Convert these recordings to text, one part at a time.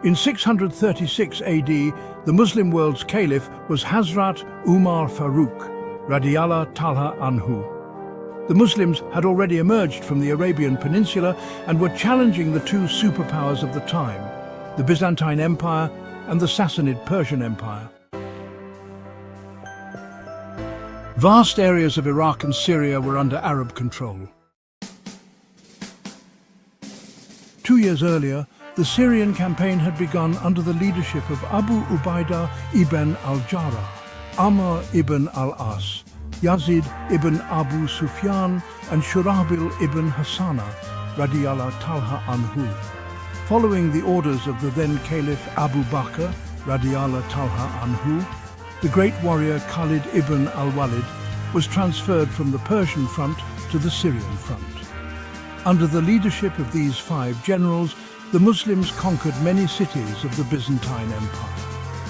In 636 AD, the Muslim world's caliph was Hazrat Umar Farooq, Radiyallahu Talha Anhu. The Muslims had already emerged from the Arabian Peninsula and were challenging the two superpowers of the time, the Byzantine Empire and the Sassanid Persian Empire. Vast areas of Iraq and Syria were under Arab control. 2 years earlier, the Syrian campaign had begun under the leadership of Abu Ubaidah ibn al-Jarrah, Amr ibn al-As, Yazid ibn Abu Sufyan and Shurahbil ibn Hassana, Radiyallahu Talha Anhu. Following the orders of the then Caliph Abu Bakr, Radiyallahu Talha Anhu, the great warrior Khalid ibn al-Walid was transferred from the Persian front to the Syrian front. Under the leadership of these 5 generals, the Muslims conquered many cities of the Byzantine Empire.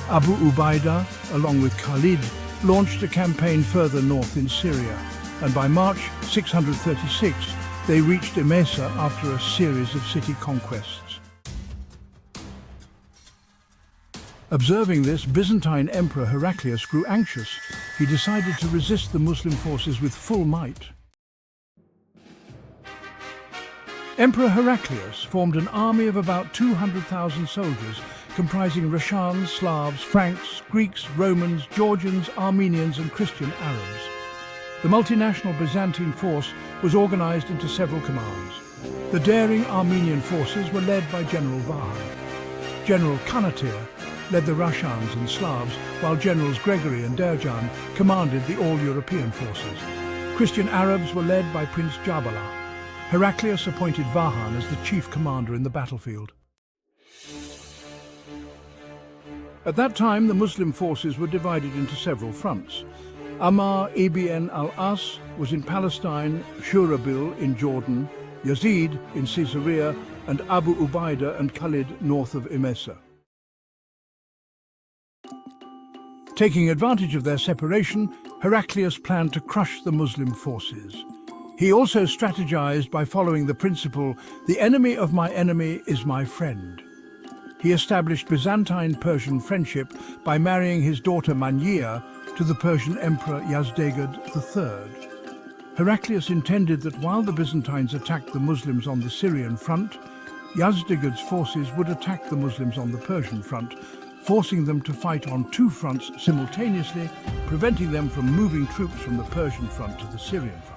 Abu Ubaidah, along with Khalid, launched a campaign further north in Syria, and by March 636 they reached Emesa after a series of city conquests. Observing this, Byzantine Emperor Heraclius grew anxious. He decided to resist the Muslim forces with full might. Emperor Heraclius formed an army of about 200,000 soldiers, comprising Russians, Slavs, Franks, Greeks, Romans, Georgians, Armenians and Christian Arabs. The multinational Byzantine force was organized into several commands. The daring Armenian forces were led by General Vahan. General Kanatir led the Russians and Slavs, while Generals Gregory and Derjan commanded the all-European forces. Christian Arabs were led by Prince Jabala. Heraclius appointed Vahan as the chief commander in the battlefield. At that time, the Muslim forces were divided into several fronts. Amr ibn al-As was in Palestine, Shurahbil in Jordan, Yazid in Caesarea, and Abu Ubaidah and Khalid north of Emesa. Taking advantage of their separation, Heraclius planned to crush the Muslim forces. He also strategized by following the principle, "The enemy of my enemy is my friend." He established Byzantine-Persian friendship by marrying his daughter Manya to the Persian Emperor Yazdegerd III. Heraclius intended that while the Byzantines attacked the Muslims on the Syrian front, Yazdegerd's forces would attack the Muslims on the Persian front, forcing them to fight on 2 fronts simultaneously, preventing them from moving troops from the Persian front to the Syrian front.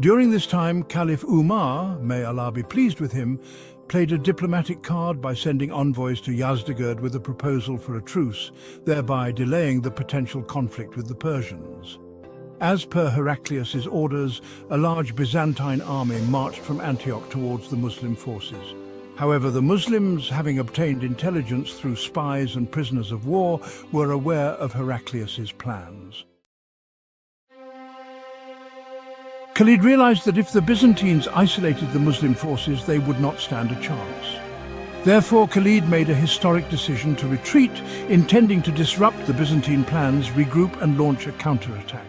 During this time, Caliph Umar, may Allah be pleased with him, played a diplomatic card by sending envoys to Yazdegerd with a proposal for a truce, thereby delaying the potential conflict with the Persians. As per Heraclius's orders, a large Byzantine army marched from Antioch towards the Muslim forces. However, the Muslims, having obtained intelligence through spies and prisoners of war, were aware of Heraclius's plans. Khalid realized that if the Byzantines isolated the Muslim forces, they would not stand a chance. Therefore, Khalid made a historic decision to retreat, intending to disrupt the Byzantine plans, regroup and launch a counterattack.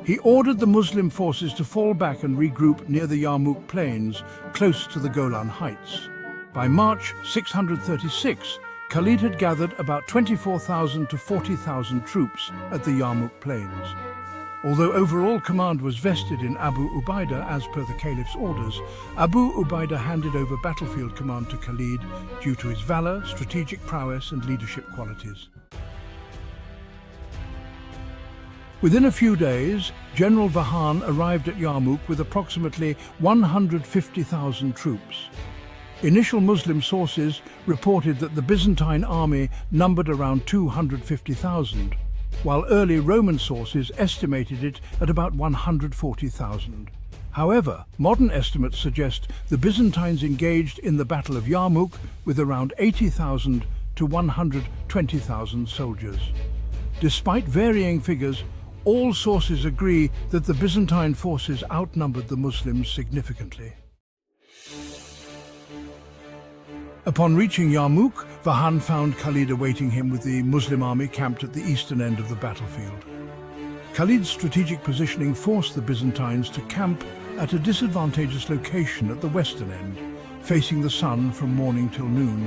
He ordered the Muslim forces to fall back and regroup near the Yarmouk plains, close to the Golan Heights. By March 636, Khalid had gathered about 24,000 to 40,000 troops at the Yarmouk plains. Although overall command was vested in Abu Ubaidah as per the Caliph's orders, Abu Ubaidah handed over battlefield command to Khalid due to his valor, strategic prowess and leadership qualities. Within a few days, General Vahan arrived at Yarmouk with approximately 150,000 troops. Initial Muslim sources reported that the Byzantine army numbered around 250,000, while early Roman sources estimated it at about 140,000. However, modern estimates suggest the Byzantines engaged in the Battle of Yarmouk with around 80,000 to 120,000 soldiers. Despite varying figures, all sources agree that the Byzantine forces outnumbered the Muslims significantly. Upon reaching Yarmouk, Vahan found Khalid awaiting him with the Muslim army camped at the eastern end of the battlefield. Khalid's strategic positioning forced the Byzantines to camp at a disadvantageous location at the western end, facing the sun from morning till noon,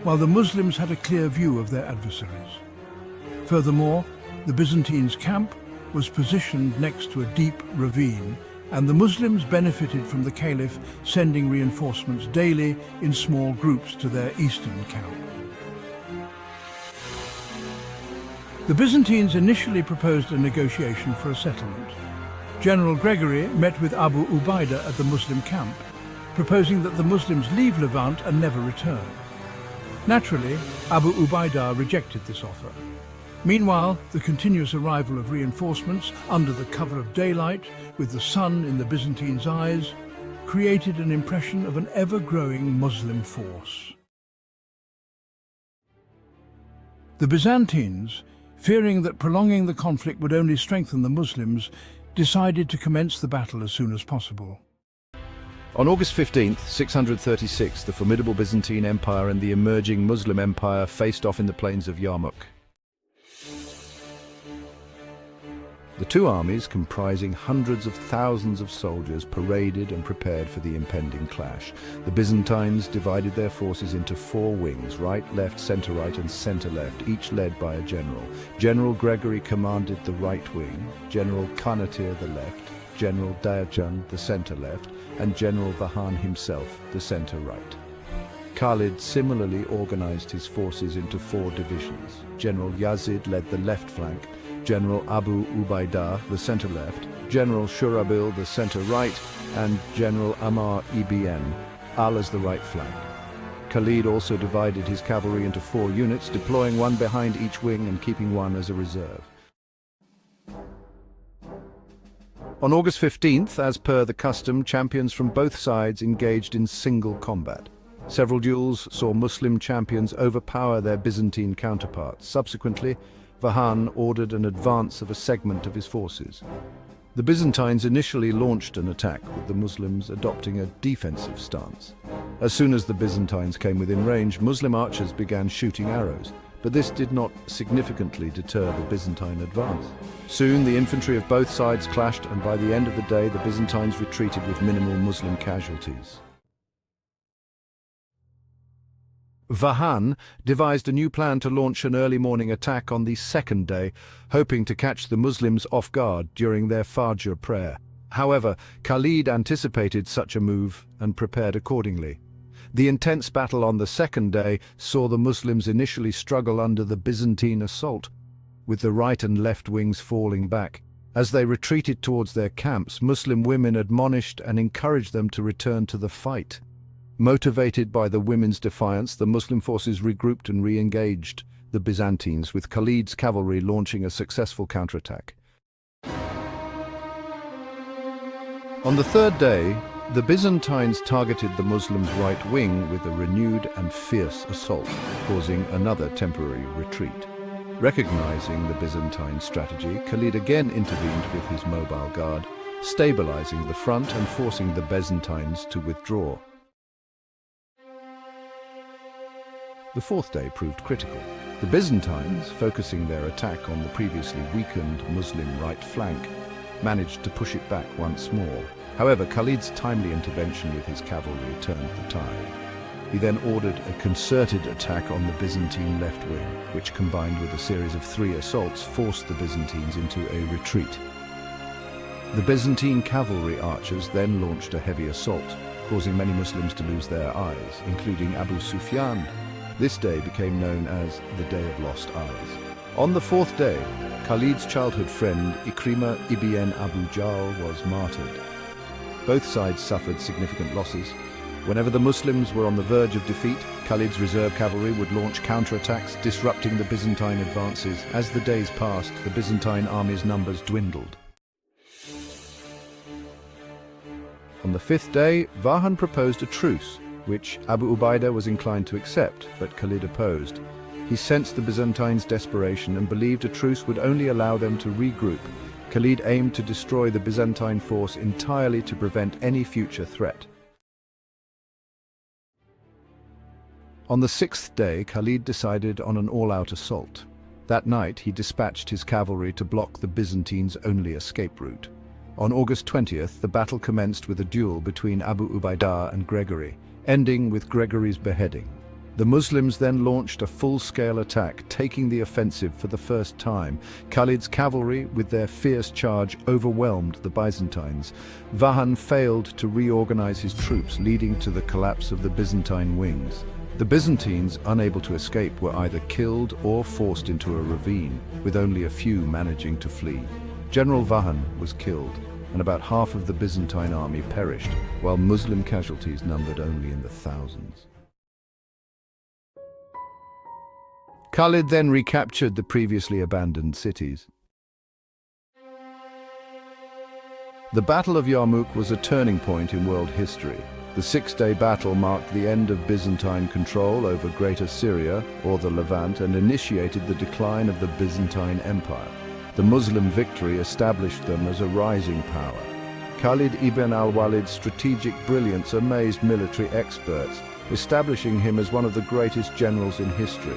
while the Muslims had a clear view of their adversaries. Furthermore, the Byzantines' camp was positioned next to a deep ravine, and the Muslims benefited from the Caliph sending reinforcements daily in small groups to their eastern camp. The Byzantines initially proposed a negotiation for a settlement. General Gregory met with Abu Ubaidah at the Muslim camp, proposing that the Muslims leave Levant and never return. Naturally, Abu Ubaidah rejected this offer. Meanwhile, the continuous arrival of reinforcements under the cover of daylight, with the sun in the Byzantines' eyes, created an impression of an ever-growing Muslim force. The Byzantines, fearing that prolonging the conflict would only strengthen the Muslims, decided to commence the battle as soon as possible. On August 15th, 636, the formidable Byzantine Empire and the emerging Muslim Empire faced off in the plains of Yarmouk. The two armies, comprising hundreds of thousands of soldiers, paraded and prepared for the impending clash. The Byzantines divided their forces into four wings: right, left, center-right and center-left, each led by a general. General Gregory commanded the right wing, General Kanatir the left, General Dayajan the center-left, and General Vahan himself the center-right. Khalid similarly organized his forces into four divisions. General Yazid led the left flank, General Abu Ubaidah the center-left, General Shurabil the center-right, and General Ammar ibn al-As the right flank. Khalid also divided his cavalry into four units, deploying one behind each wing and keeping one as a reserve. On August 15th, as per the custom, champions from both sides engaged in single combat. Several duels saw Muslim champions overpower their Byzantine counterparts. Subsequently, Vahan ordered an advance of a segment of his forces. The Byzantines initially launched an attack, with the Muslims adopting a defensive stance. As soon as the Byzantines came within range, Muslim archers began shooting arrows, but this did not significantly deter the Byzantine advance. Soon the infantry of both sides clashed, and by the end of the day the Byzantines retreated with minimal Muslim casualties. Vahan devised a new plan to launch an early morning attack on the second day, hoping to catch the Muslims off guard during their Fajr prayer. However, Khalid anticipated such a move and prepared accordingly. The intense battle on the second day saw the Muslims initially struggle under the Byzantine assault, with the right and left wings falling back. As they retreated towards their camps, Muslim women admonished and encouraged them to return to the fight. Motivated by the women's defiance, the Muslim forces regrouped and re-engaged the Byzantines, with Khalid's cavalry launching a successful counterattack. On the third day, the Byzantines targeted the Muslims' right wing with a renewed and fierce assault, causing another temporary retreat. Recognizing the Byzantine strategy, Khalid again intervened with his mobile guard, stabilizing the front and forcing the Byzantines to withdraw. The fourth day proved critical. The Byzantines, focusing their attack on the previously weakened Muslim right flank, managed to push it back once more. However, Khalid's timely intervention with his cavalry turned the tide. He then ordered a concerted attack on the Byzantine left wing, which, combined with a series of 3 assaults, forced the Byzantines into a retreat. The Byzantine cavalry archers then launched a heavy assault, causing many Muslims to lose their eyes, including Abu Sufyan. This day became known as the Day of Lost Eyes. On the fourth day, Khalid's childhood friend Ikrimah ibn Abu Jahl was martyred. Both sides suffered significant losses. Whenever the Muslims were on the verge of defeat, Khalid's reserve cavalry would launch counterattacks, disrupting the Byzantine advances. As the days passed, the Byzantine army's numbers dwindled. On the fifth day, Vahan proposed a truce, which Abu Ubaidah was inclined to accept, but Khalid opposed. He sensed the Byzantines' desperation and believed a truce would only allow them to regroup. Khalid aimed to destroy the Byzantine force entirely to prevent any future threat. On the sixth day, Khalid decided on an all-out assault. That night, he dispatched his cavalry to block the Byzantines' only escape route. On August 20th, the battle commenced with a duel between Abu Ubaidah and Gregory, ending with Gregory's beheading. The Muslims then launched a full-scale attack, taking the offensive for the first time. Khalid's cavalry, with their fierce charge, overwhelmed the Byzantines. Vahan failed to reorganize his troops, leading to the collapse of the Byzantine wings. The Byzantines, unable to escape, were either killed or forced into a ravine, with only a few managing to flee. General Vahan was killed, and about half of the Byzantine army perished, while Muslim casualties numbered only in the thousands. Khalid then recaptured the previously abandoned cities. The Battle of Yarmouk was a turning point in world history. The six-day battle marked the end of Byzantine control over Greater Syria, or the Levant, and initiated the decline of the Byzantine Empire. The Muslim victory established them as a rising power. Khalid ibn al-Walid's strategic brilliance amazed military experts, establishing him as one of the greatest generals in history.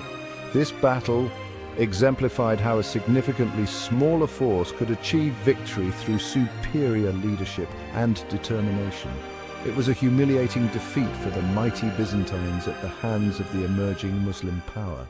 This battle exemplified how a significantly smaller force could achieve victory through superior leadership and determination. It was a humiliating defeat for the mighty Byzantines at the hands of the emerging Muslim power.